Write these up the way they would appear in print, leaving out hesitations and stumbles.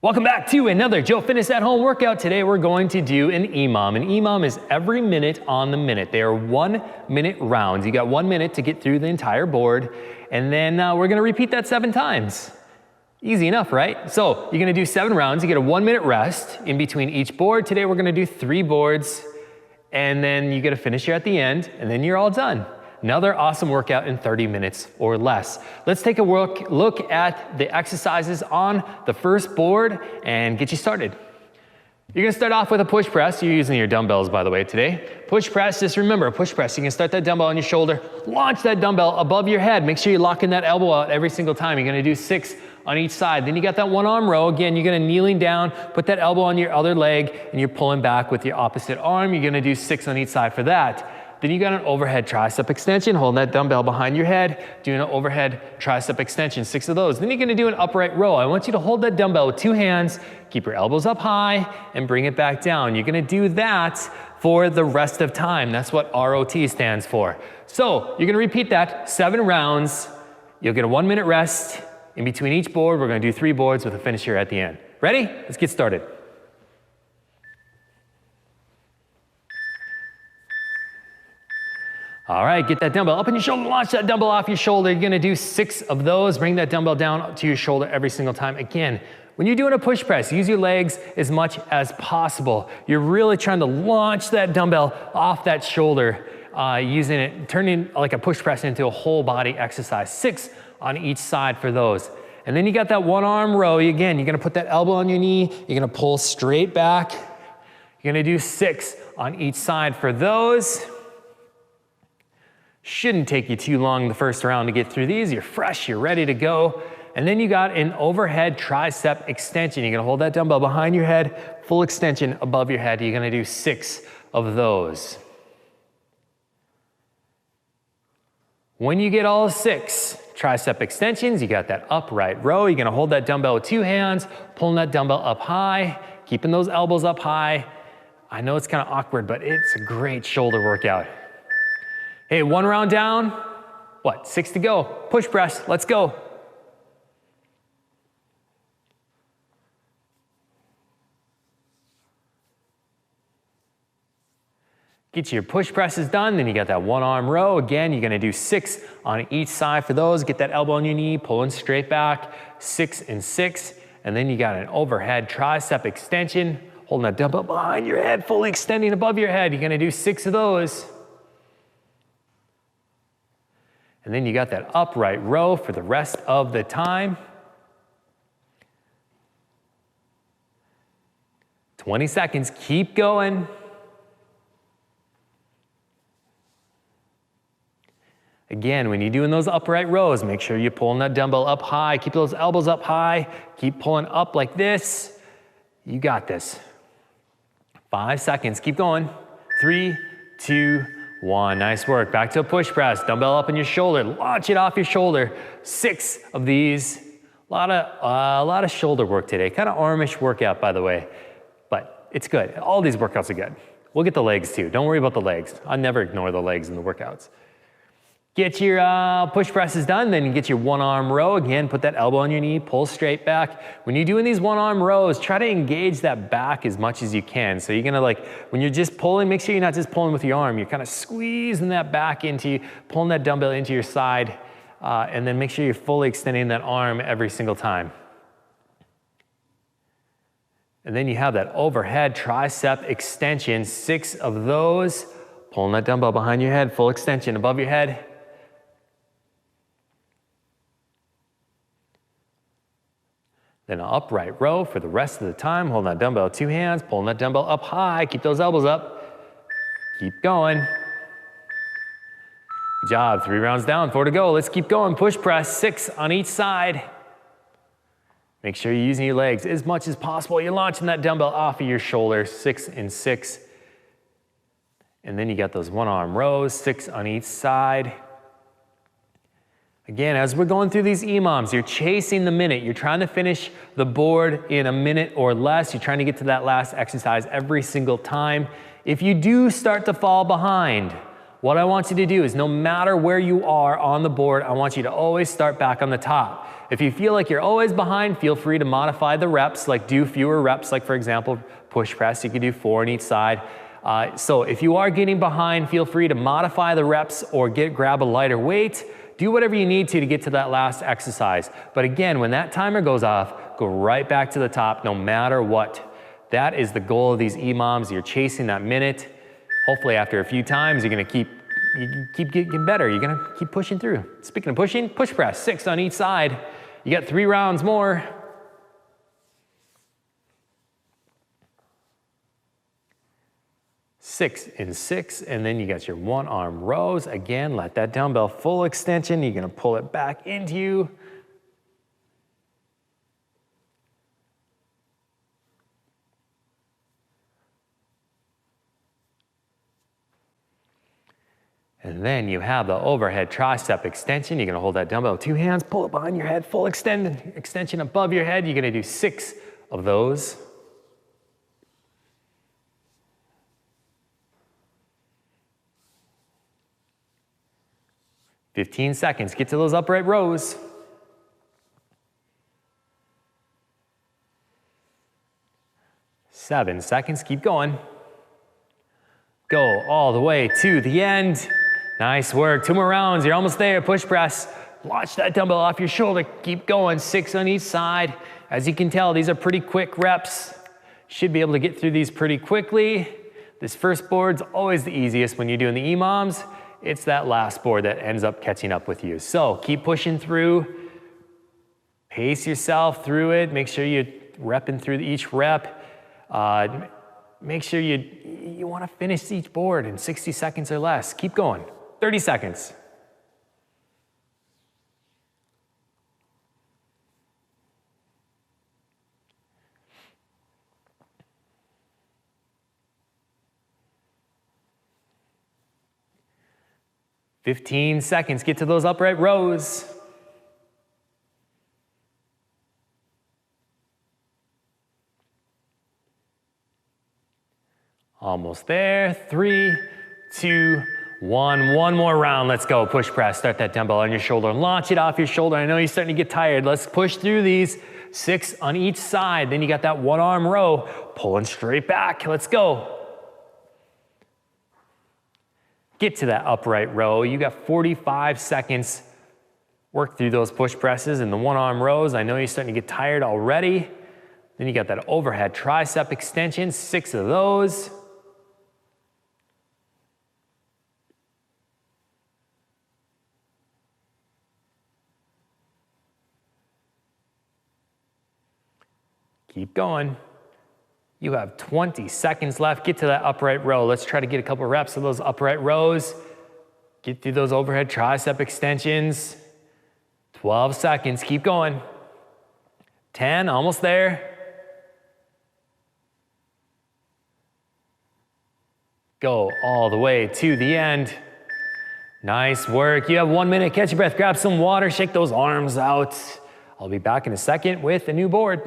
Welcome back to another Joe Fitness at Home workout. Today we're going to do an EMOM. An EMOM is every minute on the minute. They are 1 minute rounds. You got 1 minute to get through the entire board, and then we're gonna repeat that 7 times. Easy enough, right? So you're gonna do 7 rounds. You get a 1 minute rest in between each board. Today we're gonna do 3 boards, and then you get a finisher at the end, and then you're all done. Another awesome workout in 30 minutes or less. Let's take a look at the exercises on the first board and get you started. You're gonna start off with a push press. You're using your dumbbells, by the way, today. Push press, just remember, a push press. You can start that dumbbell on your shoulder, launch that dumbbell above your head. Make sure you're locking that elbow out every single time. You're gonna do 6 on each side. Then you got that 1 arm row. Again, you're gonna kneeling down, put that elbow on your other leg, and you're pulling back with your opposite arm. You're gonna do 6 on each side for that. Then you got an overhead tricep extension, holding that dumbbell behind your head, doing an overhead tricep extension, 6 of those. Then you're gonna do an upright row. I want you to hold that dumbbell with 2 hands, keep your elbows up high, and bring it back down. You're gonna do that for the rest of time. That's what ROT stands for. So you're gonna repeat that 7 rounds. You'll get a 1 minute rest. In between each board, we're gonna do 3 boards with a finisher at the end. Ready? Let's get started. All right, get that dumbbell up on your shoulder, launch that dumbbell off your shoulder. You're gonna do 6 of those. Bring that dumbbell down to your shoulder every single time. Again, when you're doing a push press, use your legs as much as possible. You're really trying to launch that dumbbell off that shoulder, using it, turning like a push press into a whole body exercise. 6 on each side for those. And then you got that 1 arm row. Again, you're gonna put that elbow on your knee. You're gonna pull straight back. You're gonna do 6 on each side for those. Shouldn't take you too long the first round to get through these. You're fresh, you're ready to go. And then you got an overhead tricep extension. You're gonna hold that dumbbell behind your head, full extension above your head. You're gonna do 6 of those. When you get all 6 tricep extensions, you got that upright row. You're gonna hold that dumbbell with 2 hands, pulling that dumbbell up high, keeping those elbows up high. I know it's kind of awkward, but it's a great shoulder workout. Hey, 1 round down, 6 to go. Push press, let's go. Get your push presses done, then you got that 1 arm row. Again, you're gonna do 6 on each side for those. Get that elbow on your knee, pulling straight back, 6 and 6. And then you got an overhead tricep extension, holding that dumbbell behind your head, fully extending above your head. You're gonna do 6 of those. And then you got that upright row for the rest of the time. 20 seconds, keep going. Again, when you're doing those upright rows, make sure you're pulling that dumbbell up high. Keep those elbows up high. Keep pulling up like this. You got this. 5 seconds, keep going. 3, 2, 1, nice work. Back to a push press, dumbbell up on your shoulder, launch it off your shoulder. 6 of these. A lot of shoulder work today. Kind of armish workout, by the way, but it's good. All these workouts are good. We'll get the legs too. Don't worry about the legs. I never ignore the legs in the workouts. Get your push presses done, then you get your 1 arm row. Again, put that elbow on your knee, pull straight back. When you're doing these 1 arm rows, try to engage that back as much as you can. So you're gonna when you're just pulling, make sure you're not just pulling with your arm. You're kind of squeezing that back into, pulling that dumbbell into your side, and then make sure you're fully extending that arm every single time. And then you have that overhead tricep extension, 6 of those. Pulling that dumbbell behind your head, full extension above your head. Then an upright row for the rest of the time. Holding that dumbbell with 2 hands, pulling that dumbbell up high. Keep those elbows up. Keep going. Good job. 3 rounds down, 4 to go. Let's keep going. Push press, 6 on each side. Make sure you're using your legs as much as possible. You're launching that dumbbell off of your shoulder, 6 and 6. And then you got those 1 arm rows, 6 on each side. Again, as we're going through these EMOMs, you're chasing the minute. You're trying to finish the board in a minute or less. You're trying to get to that last exercise every single time. If you do start to fall behind, what I want you to do is no matter where you are on the board, I want you to always start back on the top. If you feel like you're always behind, feel free to modify the reps, like do fewer reps, like for example, push press, you could do 4 on each side. So if you are getting behind, feel free to modify the reps or grab a lighter weight. Do whatever you need to get to that last exercise. But again, when that timer goes off, go right back to the top no matter what. That is the goal of these EMOMs. You're chasing that minute. Hopefully after a few times, you're gonna keep getting better. You're gonna keep pushing through. Speaking of pushing, push press, 6 on each side. You got 3 rounds more. 6 and 6, and then you got your 1-arm rows. Again, let that dumbbell full extension. You're gonna pull it back into you. And then you have the overhead tricep extension. You're gonna hold that dumbbell with 2 hands, pull it behind your head, full extension above your head. You're gonna do 6 of those. 15 seconds, get to those upright rows. 7 seconds, keep going. Go all the way to the end. Nice work, 2 more rounds, you're almost there. Push press, launch that dumbbell off your shoulder, keep going, 6 on each side. As you can tell, these are pretty quick reps. Should be able to get through these pretty quickly. This first board's always the easiest when you're doing the EMOMs. It's that last board that ends up catching up with you. So keep pushing through, pace yourself through it, make sure you're repping through each rep. Make sure you want to finish each board in 60 seconds or less. Keep going, 30 seconds. "15 seconds, get to those upright rows. Almost there, 3, 2, 1. One more round, let's go. Push press, start that dumbbell on your shoulder, launch it off your shoulder. I know you're starting to get tired. Let's push through these, 6 on each side. Then you got that 1-arm row, pulling straight back, let's go. Get to that upright row. You got 45 seconds. Work through those push presses and the 1-arm rows. I know you're starting to get tired already. Then you got that overhead tricep extension, 6 of those. Keep going. You have 20 seconds left. Get to that upright row. Let's try to get a couple reps of those upright rows. Get through those overhead tricep extensions. 12 seconds, keep going. 10, almost there. Go all the way to the end. Nice work. You have 1 minute, catch your breath, grab some water, shake those arms out. I'll be back in a second with a new board.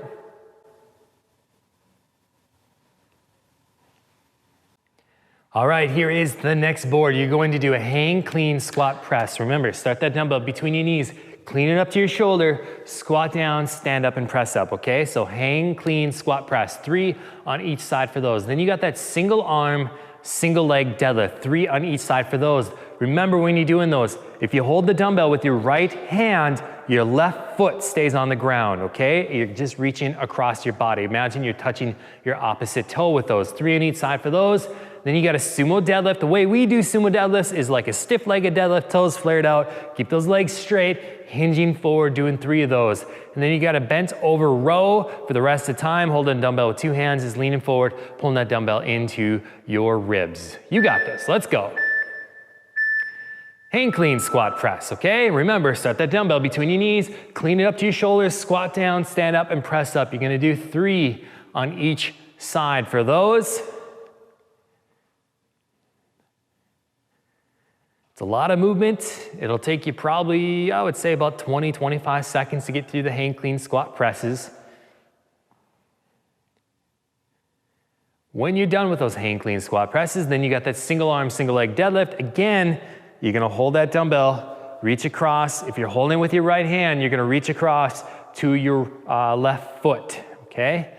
All right, here is the next board. You're going to do a hang clean squat press. Remember, start that dumbbell between your knees, clean it up to your shoulder, squat down, stand up and press up, okay? So hang clean squat press, 3 on each side for those. Then you got that single arm, single leg deadlift, 3 on each side for those. Remember when you're doing those, if you hold the dumbbell with your right hand, your left foot stays on the ground, okay? You're just reaching across your body. Imagine you're touching your opposite toe with those, 3 on each side for those. Then you got a sumo deadlift. The way we do sumo deadlifts is like a stiff-legged deadlift, toes flared out, keep those legs straight, hinging forward, doing 3 of those. And then you got a bent over row for the rest of the time, holding a dumbbell with 2 hands, is leaning forward, pulling that dumbbell into your ribs. You got this, let's go. Hang clean squat press, okay? Remember, start that dumbbell between your knees, clean it up to your shoulders, squat down, stand up and press up. You're gonna do 3 on each side for those. It's a lot of movement. It'll take you probably, I would say about 20, 25 seconds to get through the hang clean squat presses. When you're done with those hang clean squat presses, then you got that single arm, single leg deadlift. Again, you're gonna hold that dumbbell, reach across. If you're holding with your right hand, you're gonna reach across to your left foot, okay?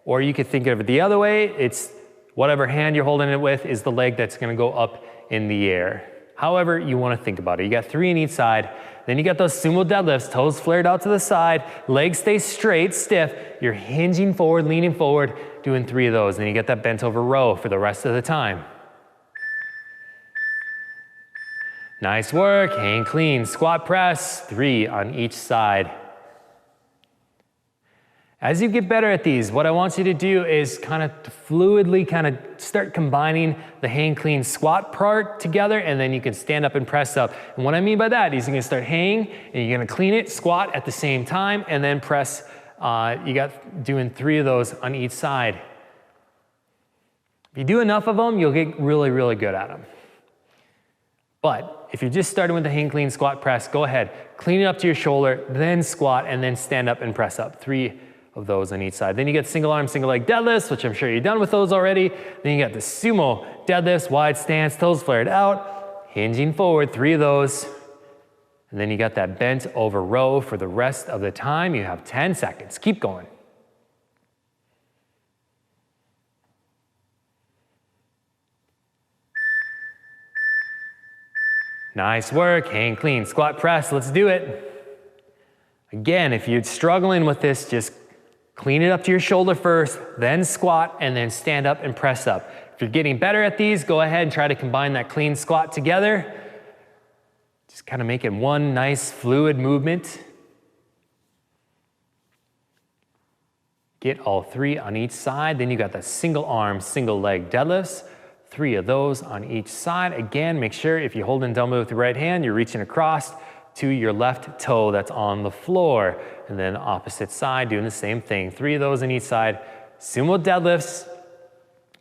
Or you could think of it the other way. It's whatever hand you're holding it with is the leg that's gonna go up in the air. However you wanna think about it. You got 3 on each side. Then you got those sumo deadlifts, toes flared out to the side, legs stay straight, stiff. You're hinging forward, leaning forward, doing 3 of those. Then you get that bent over row for the rest of the time. Nice work, hang clean, squat press, 3 on each side. As you get better at these, what I want you to do is kind of fluidly start combining the hang clean squat part together, and then you can stand up and press up. And what I mean by that is you're gonna start hang, and you're gonna clean it, squat at the same time, and then press. You got doing 3 of those on each side. If you do enough of them, you'll get really, really good at them. But if you're just starting with the hang clean squat press, go ahead, clean it up to your shoulder, then squat, and then stand up and press up. 3 of those on each side. Then you get single arm, single leg deadlifts, which I'm sure you're done with those already. Then you got the sumo deadlifts, wide stance, toes flared out, hinging forward, 3 of those. And then you got that bent over row for the rest of the time. You have 10 seconds. Keep going. Nice work, hang clean, squat press, let's do it. Again, if you're struggling with this, just clean it up to your shoulder first, then squat, and then stand up and press up. If you're getting better at these, go ahead and try to combine that clean squat together. Just kind of make it one nice fluid movement. Get all 3 on each side. Then you got the single arm, single leg deadlifts. 3 of those on each side. Again, make sure if you're holding dumbbell with your right hand, you're reaching across to your left toe that's on the floor. And then opposite side, doing the same thing. 3 of those on each side. Sumo deadlifts.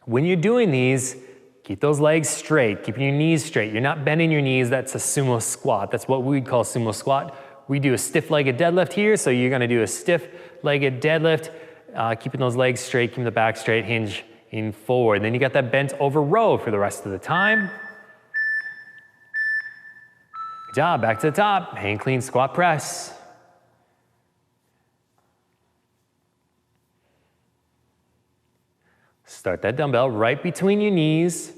When you're doing these, keep those legs straight, keeping your knees straight. You're not bending your knees, that's a sumo squat. That's what we'd call sumo squat. We do a stiff-legged deadlift here, so you're gonna do a stiff-legged deadlift, keeping those legs straight, keeping the back straight, hinge in forward. Then you got that bent over row for the rest of the time. Good job, back to the top, hang clean, squat press. Start that dumbbell right between your knees.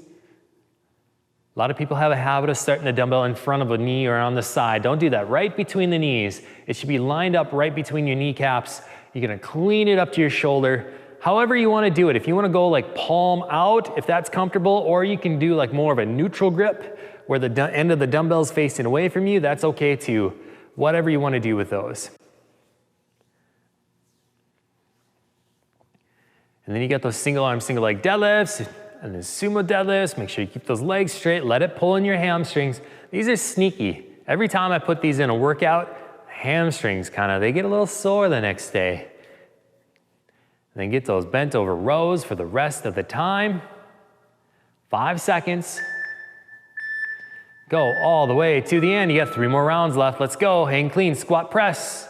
A lot of people have a habit of starting the dumbbell in front of a knee or on the side. Don't do that, right between the knees. It should be lined up right between your kneecaps. You're gonna clean it up to your shoulder. However you wanna do it. If you wanna go like palm out, if that's comfortable, or you can do like more of a neutral grip where the end of the dumbbell's facing away from you, that's okay too. Whatever you wanna do with those. And then you got those single arm, single leg deadlifts, and then sumo deadlifts. Make sure you keep those legs straight, let it pull in your hamstrings. These are sneaky. Every time I put these in a workout, hamstrings they get a little sore the next day. And then get those bent over rows for the rest of the time. 5 seconds. Go all the way to the end. You got 3 more rounds left. Let's go. Hang clean, squat press.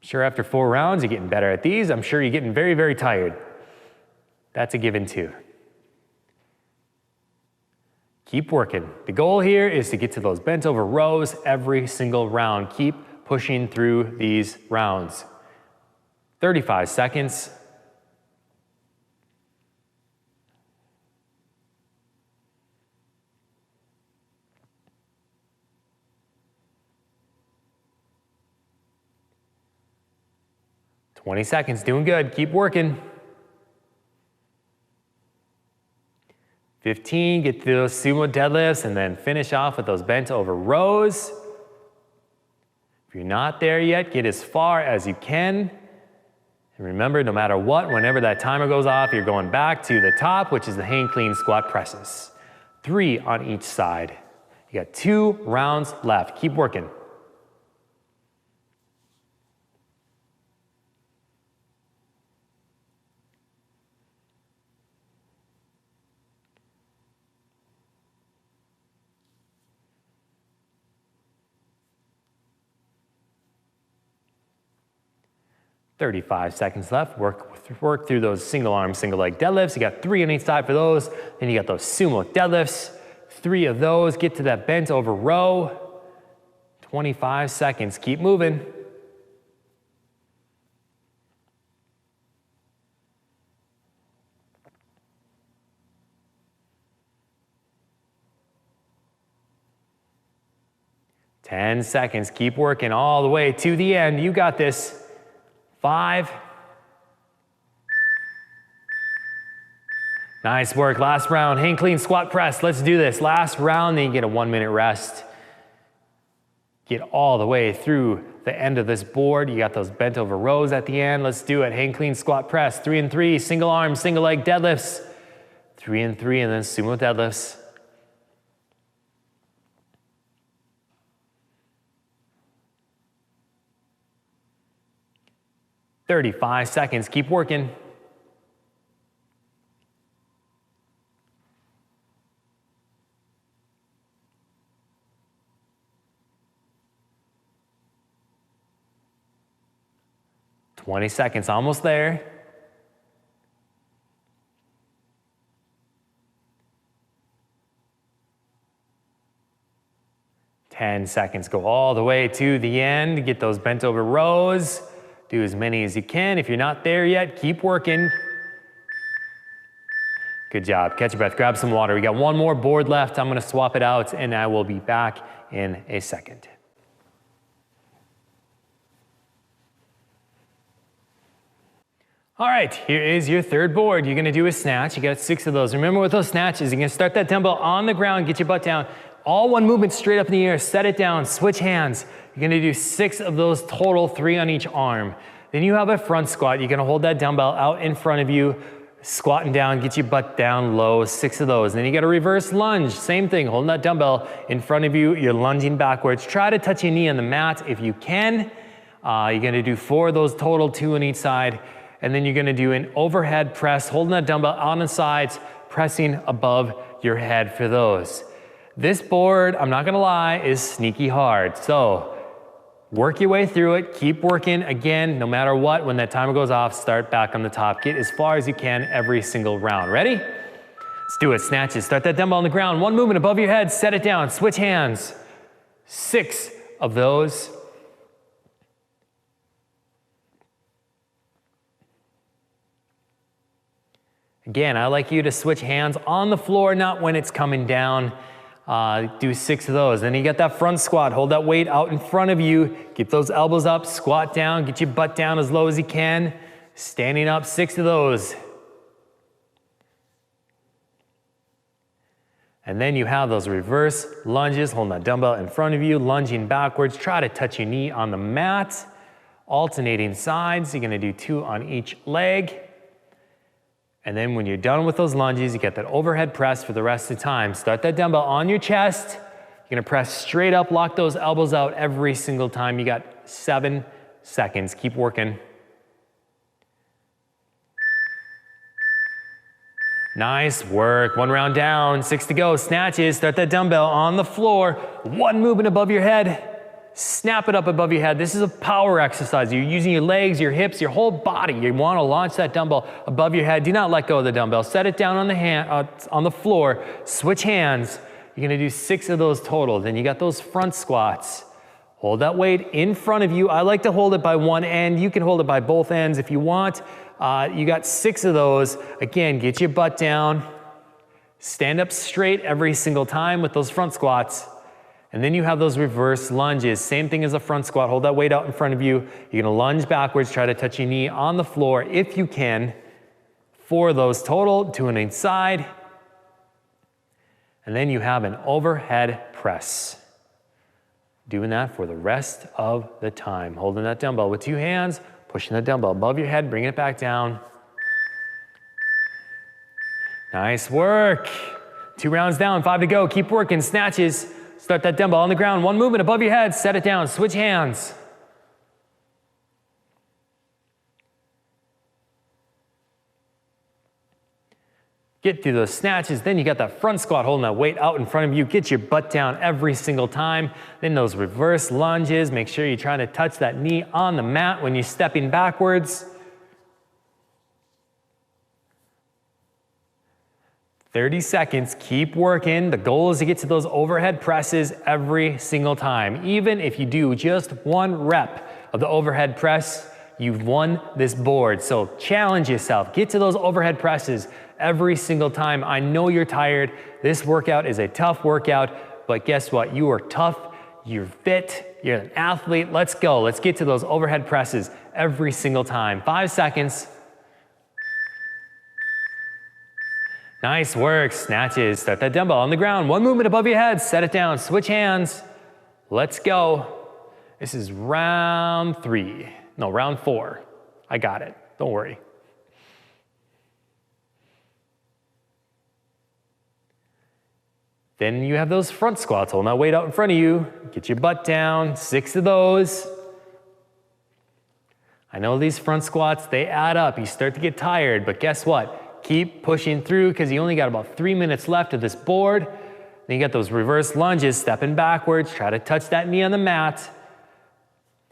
I'm sure after 4 rounds, you're getting better at these. I'm sure you're getting very, very tired. That's a given too. Keep working. The goal here is to get to those bent over rows every single round. Keep pushing through these rounds. 35 seconds. $20 seconds, doing good, keep working. 15, get through those sumo deadlifts and then finish off with those bent over rows. If you're not there yet, get as far as you can. And remember, no matter what, whenever that timer goes off, you're going back to the top, which is the hang clean squat presses. 3 on each side. You got 2 rounds left, keep working. 35 seconds left. Work through those single arm, single leg deadlifts. You got 3 on each side for those. Then you got those sumo deadlifts. 3 of those. Get to that bent over row. 25 seconds. Keep moving. Ten seconds. Keep working all the way to the end. You got this. 5. Nice work. Last round. Hang clean squat press. Let's do this. Last round, then you get a 1-minute rest. Get all the way through the end of this board. You got those bent over rows at the end. Let's do it. Hang clean squat press. 3 and 3. Single arm, single leg deadlifts. 3 and 3, and then sumo deadlifts. "35 seconds. Keep working. "20 seconds. Almost there. "10 seconds. Go all the way to the end. Get those bent over rows. Do as many as you can. If you're not there yet, keep working. Good job. Catch your breath. Grab some water. We got 1 more board left. I'm going to swap it out, and I will be back in a second. All right, here is your third board. You're going to do a snatch. You got 6 of those. Remember with those snatches, you're going to start that dumbbell on the ground, get your butt down. All one movement straight up in the air. Set it down. Switch hands. You're going to do 6 of those total, 3 on each arm. Then you have a front squat. You're going to hold that dumbbell out in front of you, squatting down, get your butt down low, 6 of those. And then you got a reverse lunge. Same thing, holding that dumbbell in front of you. You're lunging backwards. Try to touch your knee on the mat if you can. You're going to do 4 of those total, 2 on each side. And then you're going to do an overhead press, holding that dumbbell on the sides, pressing above your head for those. This board, I'm not going to lie, is sneaky hard. So work your way through it. Keep working. Again, no matter what, when that timer goes off, start back on the top. Get as far as you can every single round. Ready? Let's do it. Snatches. Start that dumbbell on the ground. 1 movement above your head. Set it down. Switch hands. 6 of those. Again, I like you to switch hands on the floor, not when it's coming down. Do 6 of those. Then you got that front squat. Hold that weight out in front of you. Get those elbows up, squat down, get your butt down as low as you can. Standing up, 6 of those. And then you have those reverse lunges, holding that dumbbell in front of you, lunging backwards. Try to touch your knee on the mat. Alternating sides. You're going to do 2 on each leg. And then when you're done with those lunges, you get that overhead press for the rest of the time. Start that dumbbell on your chest. You're gonna press straight up, lock those elbows out every single time. You got 7 seconds. Keep working. Nice work. 1 round down, 6 to go. Snatches. Start that dumbbell on the floor. 1 movement above your head. Snap it up above your head. This is a power exercise. You're using your legs, your hips, your whole body. You want to launch that dumbbell above your head. Do not let go of the dumbbell. Set it down on the floor. Switch hands. You're going to do 6 of those total. Then you got those front squats. Hold that weight in front of you. I like to hold it by one end. You can hold it by both ends if you want. You got 6 of those. Again, get your butt down. Stand up straight every single time with those front squats. And then you have those reverse lunges. Same thing as a front squat. Hold that weight out in front of you. You're gonna lunge backwards. Try to touch your knee on the floor if you can. 4 of those total, 2 on each side. And then you have an overhead press. Doing that for the rest of the time. Holding that dumbbell with 2 hands, pushing the dumbbell above your head, bringing it back down. Nice work. 2 rounds down, 5 to go. Keep working. Snatches. Start that dumbbell on the ground. 1 movement above your head. Set it down. Switch hands. Get through those snatches, then you got that front squat holding that weight out in front of you. Get your butt down every single time. Then those reverse lunges, make sure you're trying to touch that knee on the mat when you're stepping backwards. 30 seconds, keep working. The goal is to get to those overhead presses every single time. Even if you do just 1 rep of the overhead press, you've won this board. So challenge yourself, get to those overhead presses every single time. I know you're tired. This workout is a tough workout, but guess what? You are tough, you're fit, you're an athlete. Let's go. Let's get to those overhead presses every single time. 5 seconds. Nice work, snatches. Start that dumbbell on the ground. 1 movement above your head, set it down, switch hands. Let's go. This is round 4. I got it, don't worry. Then you have those front squats, holding that weight out in front of you. Get your butt down, 6 of those. I know these front squats, they add up. You start to get tired, but guess what? Keep pushing through because you only got about 3 minutes left of this board. Then you got those reverse lunges, stepping backwards, try to touch that knee on the mat.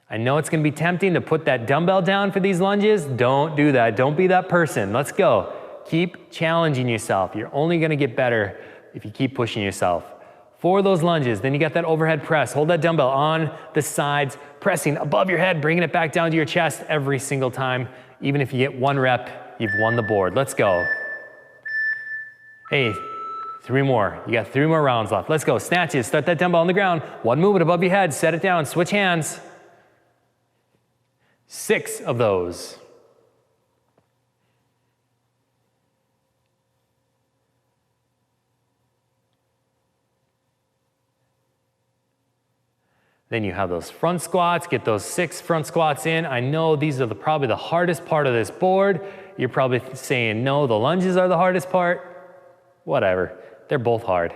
I know it's gonna be tempting to put that dumbbell down for these lunges. Don't do that, don't be that person. Let's go. Keep challenging yourself. You're only gonna get better if you keep pushing yourself. 4 of those lunges, then you got that overhead press. Hold that dumbbell on the sides, pressing above your head, bringing it back down to your chest every single time. Even if you get 1 rep, you've won the board. Let's go. Hey, 3 more. You got 3 more rounds left. Let's go. Snatches. Start that dumbbell on the ground. 1 movement above your head. Set it down. Switch hands. 6 of those. Then you have those front squats, get those 6 front squats in. I know these are probably the hardest part of this board. You're probably saying, no, the lunges are the hardest part. Whatever, they're both hard.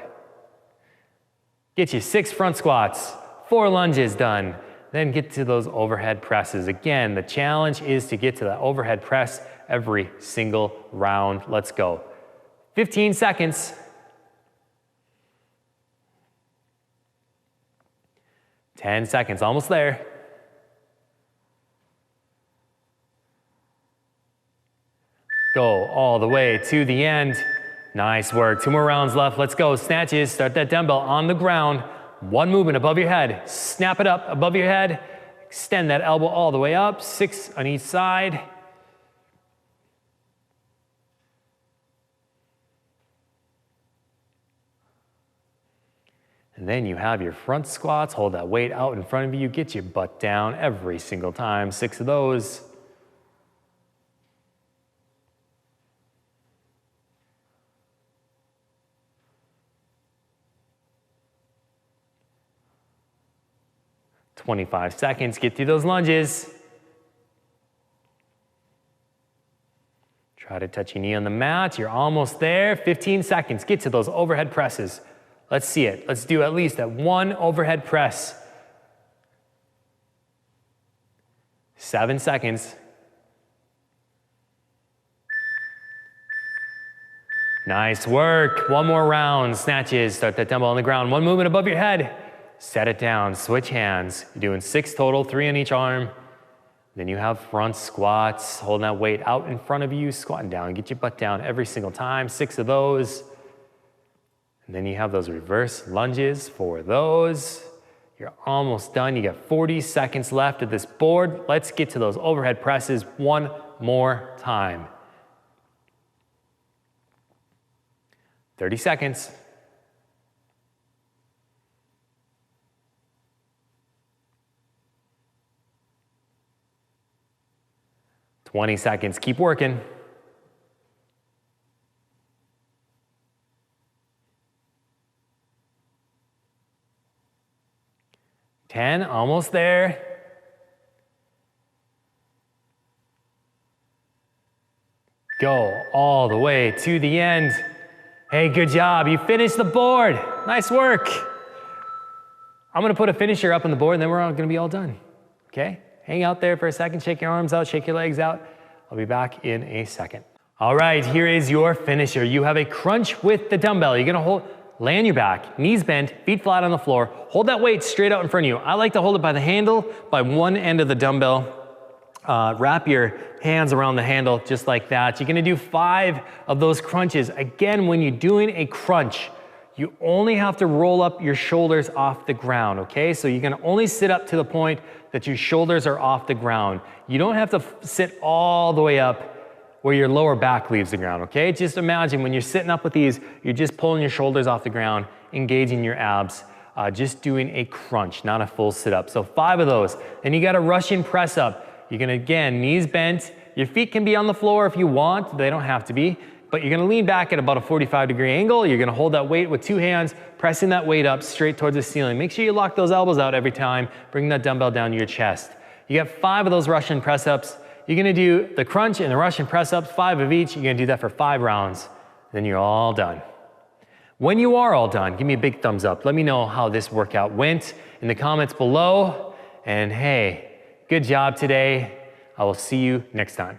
Get you 6 front squats, 4 lunges done. Then get to those overhead presses. Again, the challenge is to get to that overhead press every single round. Let's go. 15 seconds. 10 seconds, almost there. Go all the way to the end. Nice work, 2 more rounds left. Let's go, snatches. Start that dumbbell on the ground. 1 movement above your head. Snap it up above your head. Extend that elbow all the way up. 6 on each side. And then you have your front squats. Hold that weight out in front of you. Get your butt down every single time. 6 of those. "25 seconds, get through those lunges. Try to touch your knee on the mat, you're almost there. 15 seconds, get to those overhead presses. Let's see it, let's do at least that 1 overhead press. 7 seconds. Nice work, 1 more round, snatches, start that dumbbell on the ground. 1 movement above your head. Set it down, switch hands. You're doing 6 total, 3 on each arm. Then you have front squats, holding that weight out in front of you, squatting down. Get your butt down every single time, 6 of those. And then you have those reverse lunges, 4 of those. You're almost done. You got 40 seconds left of this board. Let's get to those overhead presses 1 more time. 30 seconds. 20 seconds, keep working. 10, almost there. Go all the way to the end. Hey, good job, you finished the board. Nice work. I'm gonna put a finisher up on the board and then we're all gonna be all done, okay? Hang out there for a second, shake your arms out, shake your legs out. I'll be back in a second. All right, here is your finisher. You have a crunch with the dumbbell. You're gonna lay on your back, knees bent, feet flat on the floor. Hold that weight straight out in front of you. I like to hold it by the handle, by one end of the dumbbell. Wrap your hands around the handle just like that. You're gonna do 5 of those crunches. Again, when you're doing a crunch, you only have to roll up your shoulders off the ground, okay? So you're gonna only sit up to the point that your shoulders are off the ground. You don't have to sit all the way up where your lower back leaves the ground, okay? Just imagine when you're sitting up with these, you're just pulling your shoulders off the ground, engaging your abs, just doing a crunch, not a full sit up. So 5 of those. Then you got a Russian press up. You're gonna, again, knees bent. Your feet can be on the floor if you want, they don't have to be, but you're gonna lean back at about a 45-degree angle. You're gonna hold that weight with 2 hands, pressing that weight up straight towards the ceiling. Make sure you lock those elbows out every time. Bring that dumbbell down to your chest. You got 5 of those Russian press ups. You're gonna do the crunch and the Russian press ups, 5 of each. You're gonna do that for 5 rounds. Then you're all done. When you are all done, give me a big thumbs up. Let me know how this workout went in the comments below. And hey, good job today. I will see you next time.